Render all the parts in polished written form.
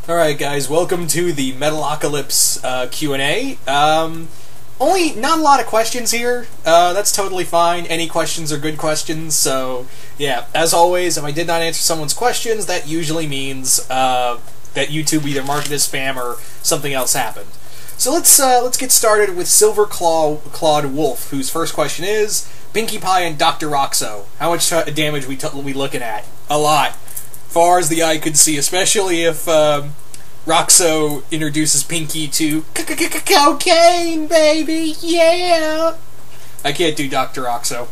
Alright guys, welcome to the Metalocalypse Q&A. Only not a lot of questions here. That's totally fine. Any questions are good questions, so yeah. As always, if I did not answer someone's questions, that usually means that YouTube either marked it as spam or something else happened. So let's get started with Clawed Wolf, whose first question is, Pinkie Pie and Dr. Roxo, how much damage we looking at? A lot. Far as the eye could see, especially if Roxo introduces Pinkie to cocaine, baby, yeah! I can't do Dr. Roxo.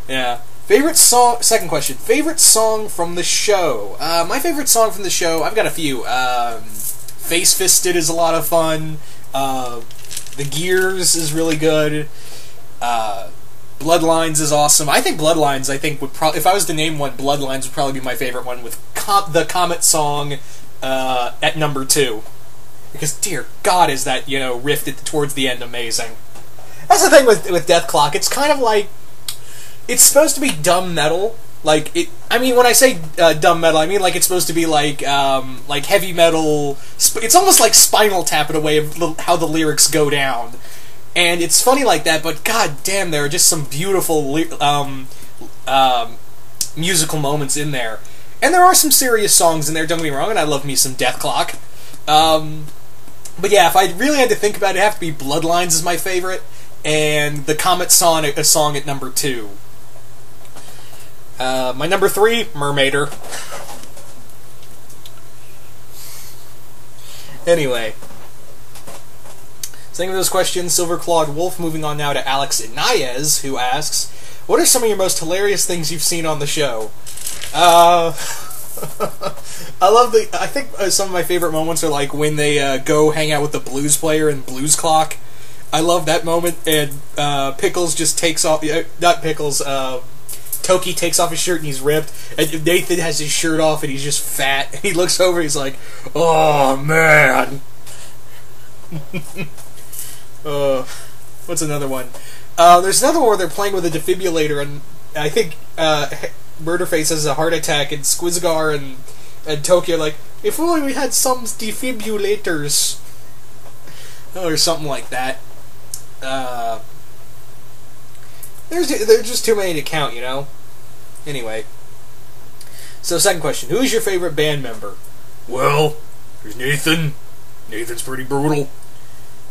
Yeah. Favorite song, second question, favorite song from the show? My favorite song from the show, I've got a few. Face Fisted is a lot of fun. The Gears is really good. Bloodlines is awesome. I think Bloodlines, would probably, if I was to name one, Bloodlines would probably be my favorite one, with the Comet song at number 2. Because, dear God, is that, riff towards the end amazing. That's the thing with Death Clock. It's kind of like, it's supposed to be dumb metal. When I say dumb metal, I mean like it's supposed to be like heavy metal. It's almost like Spinal Tap in a way of how the lyrics go down. And it's funny like that, but god damn, there are just some beautiful musical moments in there. And there are some serious songs in there, don't get me wrong, and I love me some Death Clock. But yeah, if I really had to think about it, it'd have to be Bloodlines is my favorite, and the Comet song at number 2. My number 3, Mermaider. Anyway. Thinking of those questions, Silver-Clawed Wolf. Moving on now to Alex Inayez, who asks, what are some of your most hilarious things you've seen on the show? I think some of my favorite moments are like when they go hang out with the blues player in Blues Clock. I love that moment, and Pickles just takes off, not Pickles, Toki takes off his shirt and he's ripped, and Nathan has his shirt off and he's just fat, and he looks over and he's like, oh man. What's another one? There's another one where they're playing with a defibrillator, and I think Murderface has a heart attack, and Squizgar and Toki are like, if only we had some defibrillators. Or something like that. There's just too many to count, Anyway. So, second question. Who is your favorite band member? Well, there's Nathan. Nathan's pretty brutal.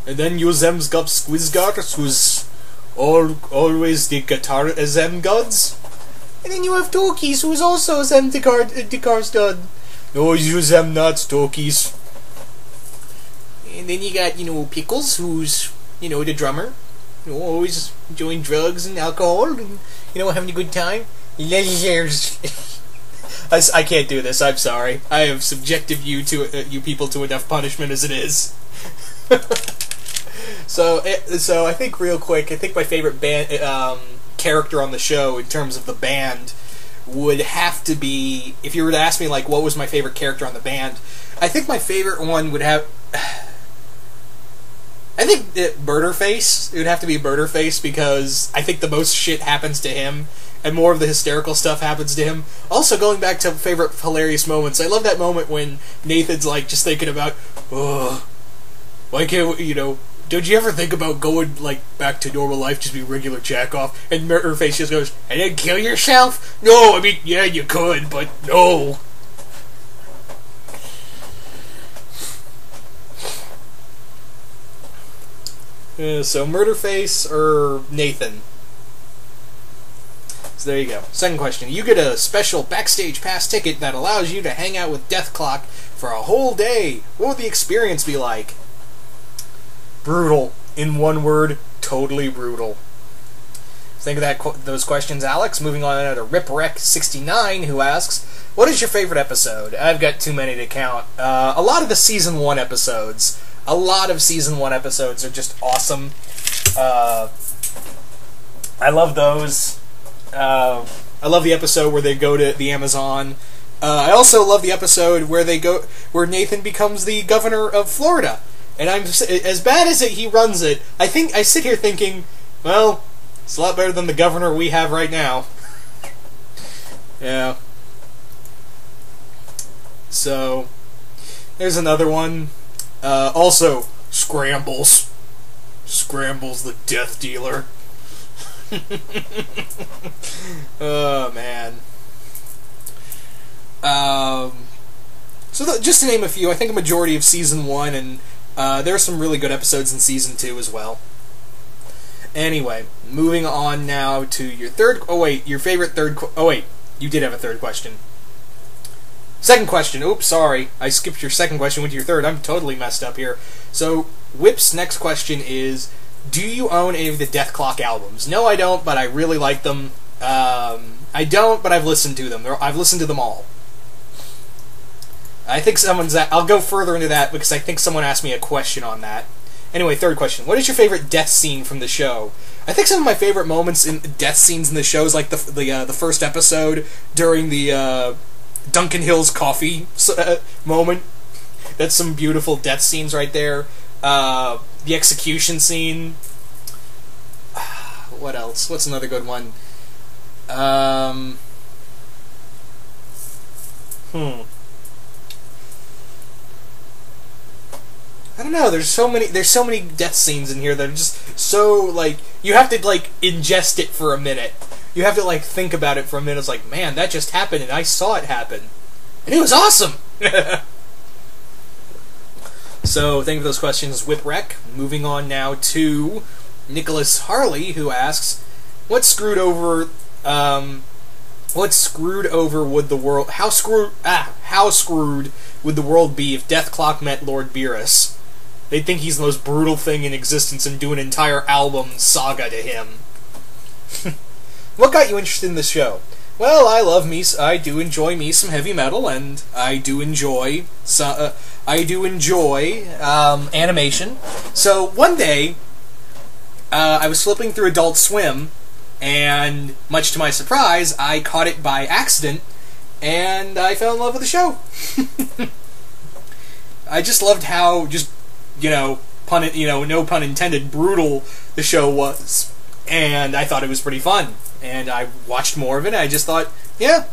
And then you them's got Squizgar, who's always the guitar as them gods. And then you have Tokies, who's also them the guitar's god. No, you them not Tokies. And then you got, Pickles, who's, the drummer. Always enjoying drugs and alcohol and, having a good time. I can't do this, I'm sorry. I have subjected you people to enough punishment as it is. So I think real quick, my favorite band character on the show in terms of the band would have to be, if you were to ask me like what was my favorite character on the band, I think my favorite one would have, I think Murderface. It would have to be Murderface because I think the most shit happens to him and more of the hysterical stuff happens to him. Also, going back to favorite hilarious moments, I love that moment when Nathan's like just thinking about, why can't don't you ever think about going, back to normal life, just be regular jack-off? And Murderface just goes, and then kill yourself? No, I mean, yeah, you could, but no. So, Murderface or Nathan? So there you go. Second question. You get a special backstage pass ticket that allows you to hang out with Death Clock for a whole day. What would the experience be like? Brutal. In one word, totally brutal. Think of those questions, Alex. Moving on to RipRec69, who asks, what is your favorite episode? I've got too many to count. A lot of the Season 1 episodes. A lot of Season 1 episodes are just awesome. I love those. I love the episode where they go to the Amazon. I also love the episode where where Nathan becomes the governor of Florida. And as bad as he runs it, I sit here thinking, well, it's a lot better than the governor we have right now. Yeah. So, There's another one. Also, Scrambles. Scrambles the Death Dealer. Oh, man. Just to name a few, I think a majority of Season 1, and there are some really good episodes in Season 2 as well. Anyway, moving on now to your third... Oh, wait, your favorite third... Oh, wait, you did have a third question. Second question. Oops, sorry. I skipped your second question, went to your third. I'm totally messed up here. So, Whip's next question is, do you own any of the Death Clock albums? No, I don't, but I really like them. I don't, but I've listened to them. I've listened to them all. I think I'll go further into that because I think someone asked me a question on that. Anyway, third question. What is your favorite death scene from the show? I think some of my favorite moments in death scenes in the show is like the first episode during the Duncan Hill's coffee moment. That's some beautiful death scenes right there. The execution scene. What else? What's another good one? I don't know. There's so many death scenes in here that are just so, like, you have to, like, ingest it for a minute. You have to, like, think about it for a minute. It's like, man, that just happened and I saw it happen. And it was awesome! So, thank you for those questions, Whipwreck. Moving on now to Nicholas Harley, who asks, how screwed over would the world... How screwed would the world be if Death Clock met Lord Beerus? They'd think he's the most brutal thing in existence and do an entire album saga to him. What got you interested in this show? Well, I do enjoy me some heavy metal, and I do enjoy animation. So one day, I was flipping through Adult Swim, and much to my surprise, I caught it by accident, and I fell in love with the show. I just loved how no pun intended, brutal the show was. And I thought it was pretty fun. And I watched more of it, and I just thought, yeah,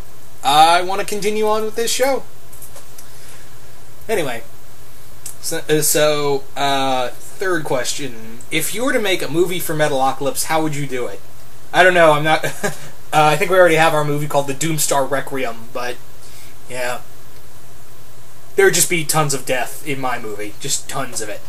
I want to continue on with this show. Anyway, so third question. If you were to make a movie for Metalocalypse, how would you do it? I don't know, I'm not... I think we already have our movie called The Doomstar Requiem, but, yeah. There would just be tons of death in my movie. Just tons of it.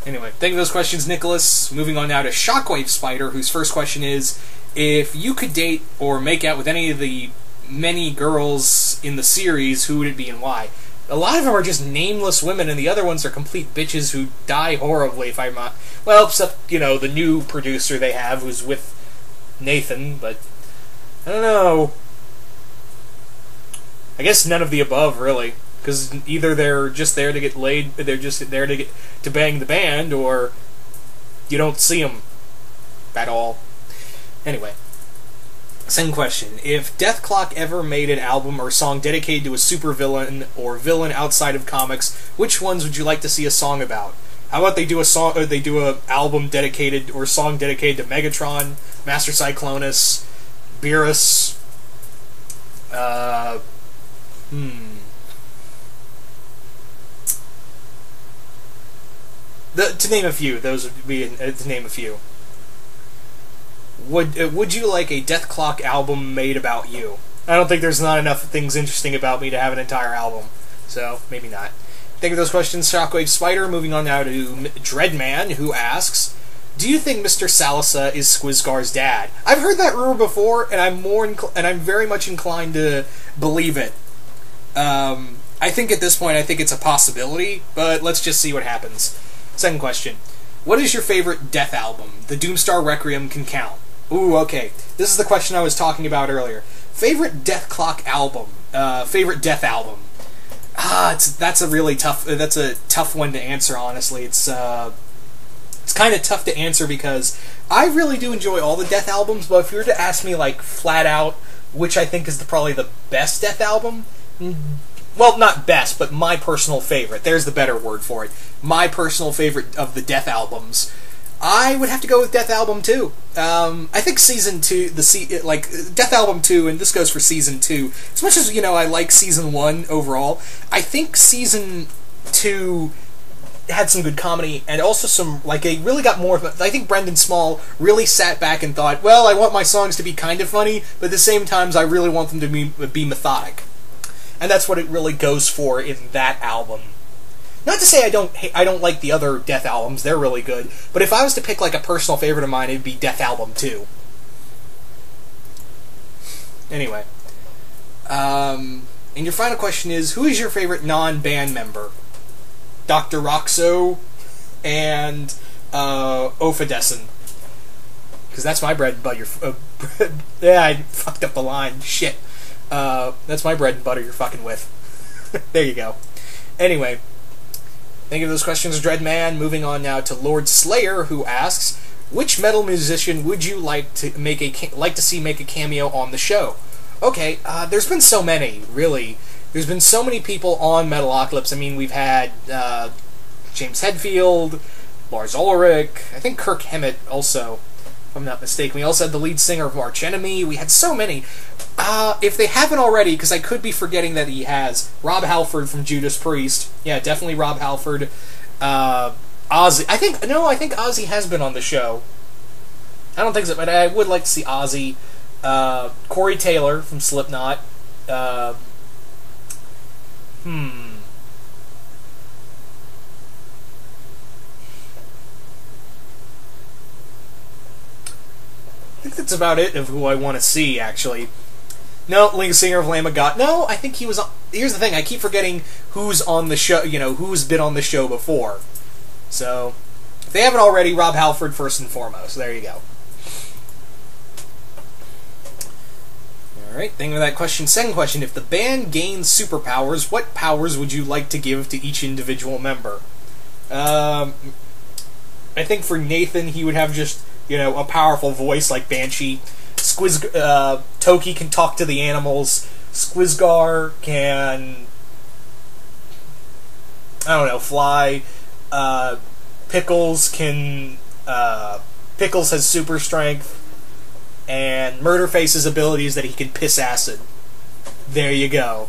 Anyway, thank you for those questions, Nicholas. Moving on now to Shockwave Spider, whose first question is, if you could date or make out with any of the many girls in the series, who would it be and why? A lot of them are just nameless women, and the other ones are complete bitches who die horribly, if I'm not... Well, except, the new producer they have, who's with Nathan, but... I don't know. I guess none of the above, really. Because either they're just there to get laid, they're just there to bang the band, or you don't see them at all. Anyway, second question. If Death Clock ever made an album or song dedicated to a supervillain or villain outside of comics, which ones would you like to see a song about? How about they do a album dedicated, or song dedicated to Megatron, Master Cyclonus, Beerus, to name a few, those would be to name a few. Would you like a Death Clock album made about you? I don't think there's not enough things interesting about me to have an entire album, so maybe not. Thank you for those questions, Shockwave Spider. Moving on now to Dreadman, who asks, do you think Mr. Salasa is Squizgar's dad? I've heard that rumor before, and I'm very much inclined to believe it. I think at this point, I think it's a possibility, but let's just see what happens. Second question. What is your favorite Death album? The Doomstar Requiem can count. Ooh, okay. This is the question I was talking about earlier. Favorite Death Clock album? Favorite Death album? That's a tough one to answer, honestly. It's kind of tough to answer because I really do enjoy all the Death albums, but if you were to ask me, like, flat out, which I think is probably the best Death album... Well, not best, but my personal favorite. There's the better word for it. My personal favorite of the Death albums. I would have to go with Death Album 2. I think Season 2, Death Album 2, and this goes for Season 2, as much as, I like Season 1 overall, I think Season 2 had some good comedy, and also some, it really got more of a, I think Brendan Small really sat back and thought, well, I want my songs to be kind of funny, but at the same time, I really want them to be methodic. And that's what it really goes for in that album. Not to say I don't like the other Death albums, they're really good, but if I was to pick, a personal favorite of mine, it'd be Death Album 2. Anyway. And your final question is, who is your favorite non-band member? Dr. Roxo and Ophidescent. Because that's my bread and butter. Yeah, I fucked up the line. Shit. That's my bread and butter you're fucking with. There you go. Anyway, thank you for those questions, Dreadman. Moving on now to Lord Slayer, who asks, which metal musician would you like to see make a cameo on the show? Okay, there's been so many, really. There's been so many people on Metalocalypse. I mean, we've had James Hetfield, Lars Ulrich, I think Kirk Hammett also, if I'm not mistaken. We also had the lead singer of Arch Enemy. We had so many. If they haven't already, because I could be forgetting that he has, Rob Halford from Judas Priest. Yeah, definitely Rob Halford. Ozzy. I think Ozzy has been on the show. I don't think so, but I would like to see Ozzy. Corey Taylor from Slipknot. I think that's about it of who I want to see, actually. No, lead singer of Lamb of God. No, I think he was on... Here's the thing, I keep forgetting who's on the show, who's been on the show before. So, if they haven't already, Rob Halford first and foremost. There you go. Alright, thank you for that question. Second question, if the band gains superpowers, what powers would you like to give to each individual member? I think for Nathan, he would have just, a powerful voice like Banshee. Toki can talk to the animals. Squizgar can, fly. Pickles has super strength. And Murderface's ability is that he can piss acid. There you go.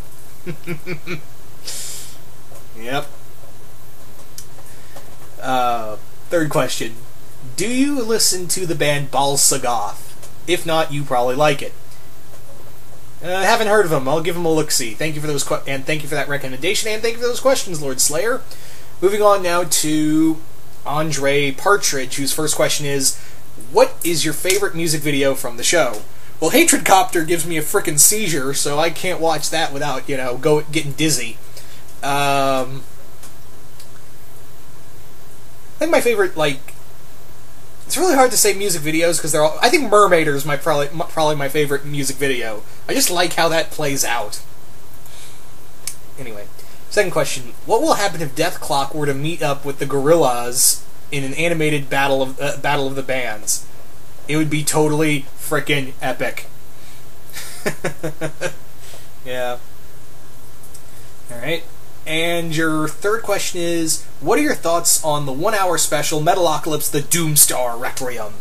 Yep. Third question. Do you listen to the band Balsagoth? If not, you probably like it. I haven't heard of them. I'll give them a look-see. Thank you for those and thank you for that recommendation, and thank you for those questions, Lord Slayer. Moving on now to Andre Partridge, whose first question is, what is your favorite music video from the show? Well, Hatred Copter gives me a frickin' seizure, so I can't watch that without, getting dizzy. I think my favorite, it's really hard to say music videos because they're all... I think Mermaider is probably my favorite music video. I just like how that plays out. Anyway, second question. What will happen if Death Clock were to meet up with the Gorillaz in an animated battle of the bands? It would be totally frickin' epic. Yeah. Alright. And your third question is, what are your thoughts on the 1-hour special Metalocalypse, the Doomstar Requiem?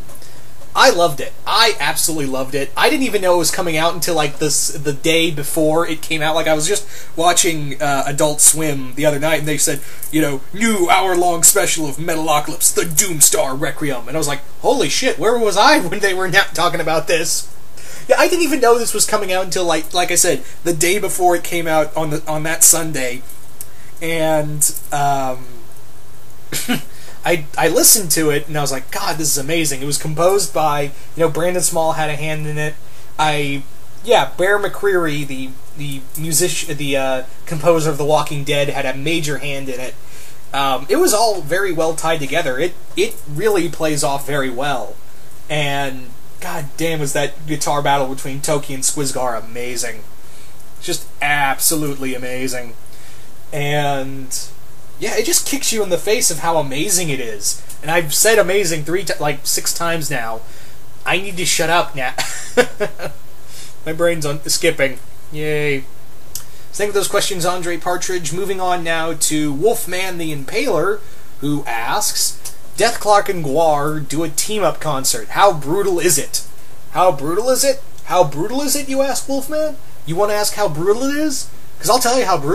I loved it. I absolutely loved it. I didn't even know it was coming out until the day before it came out. I was just watching Adult Swim the other night, and they said, new hour-long special of Metalocalypse, the Doomstar Requiem. And I was like, holy shit, where was I when they were talking about this? Yeah, I didn't even know this was coming out until, like I said, the day before it came out on that Sunday. And I listened to it, and I was like, God, this is amazing. It was composed by, Brandon Small had a hand in it. Bear McCreary, the musician, the composer of The Walking Dead, had a major hand in it. It was all very well tied together. It really plays off very well. And, god damn, was that guitar battle between Toki and Squizgar amazing. Just absolutely amazing. And yeah, it just kicks you in the face of how amazing it is. And I've said amazing 6 times now. I need to shut up now. My brain's skipping. Yay. So thank you for those questions, Andre Partridge. Moving on now to Wolfman the Impaler, who asks, Deathclock and Guar do a team-up concert. How brutal is it? How brutal is it? How brutal is it, you ask, Wolfman? You want to ask how brutal it is? Because I'll tell you how brutal